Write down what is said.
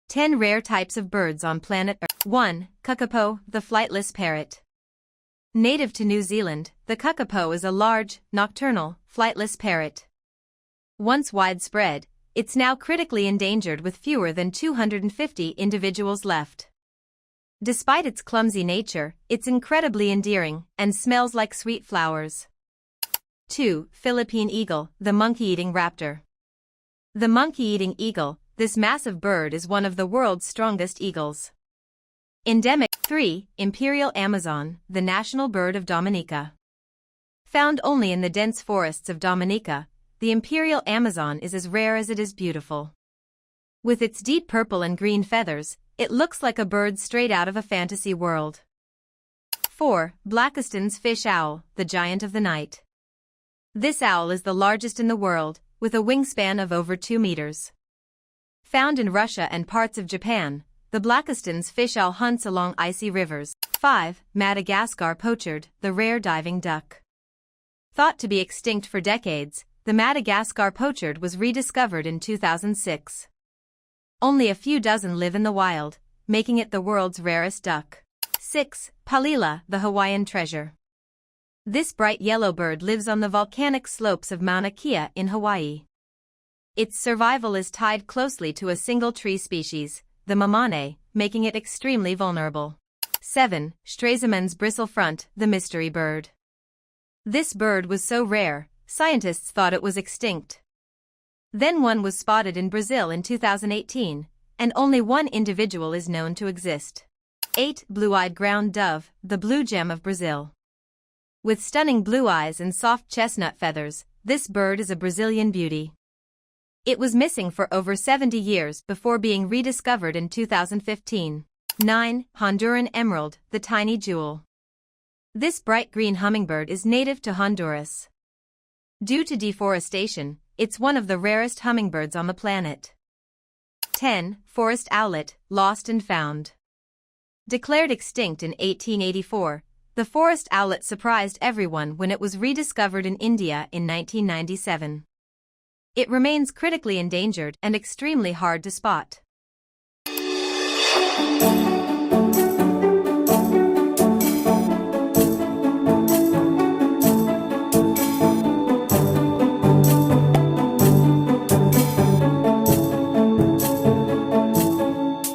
10 rare types of birds on planet Earth. 1. Kakapo, the flightless parrot. Native to New Zealand, the kakapo is a large, nocturnal, flightless parrot. Once widespread, it's now critically endangered with fewer than 250 individuals left. Despite its clumsy nature, it's incredibly endearing and smells like sweet flowers. 2. Philippine eagle, the monkey-eating raptor. The monkey-eating eagle, this massive bird is one of the world's strongest eagles. Endemic. 3. Imperial Amazon, the national bird of Dominica. Found only in the dense forests of Dominica, the imperial Amazon is as rare as it is beautiful. With its deep purple and green feathers, it looks like a bird straight out of a fantasy world. 4. Blakiston's fish owl, the giant of the night. This owl is the largest in the world, with a wingspan of over 2 meters. Found in Russia and parts of Japan, the Blakiston's fish owl hunts along icy rivers. 5. Madagascar pochard, the rare diving duck. Thought to be extinct for decades, the Madagascar pochard was rediscovered in 2006. Only a few dozen live in the wild, making it the world's rarest duck. 6. Palila, the Hawaiian treasure. This bright yellow bird lives on the volcanic slopes of Mauna Kea in Hawaii. Its survival is tied closely to a single tree species, the mamane, making it extremely vulnerable. 7. Stresemann's bristlefront, the mystery bird. This bird was so rare, scientists thought it was extinct. Then one was spotted in Brazil in 2018, and only one individual is known to exist. 8. Blue-eyed ground dove, the blue gem of Brazil. With stunning blue eyes and soft chestnut feathers, this bird is a Brazilian beauty. It was missing for over 70 years before being rediscovered in 2015. 9. Honduran emerald, the tiny jewel. This bright green hummingbird is native to Honduras. Due to deforestation, it's one of the rarest hummingbirds on the planet. 10. Forest owlet, lost and found. Declared extinct in 1884, the forest owlet surprised everyone when it was rediscovered in India in 1997. It remains critically endangered and extremely hard to spot.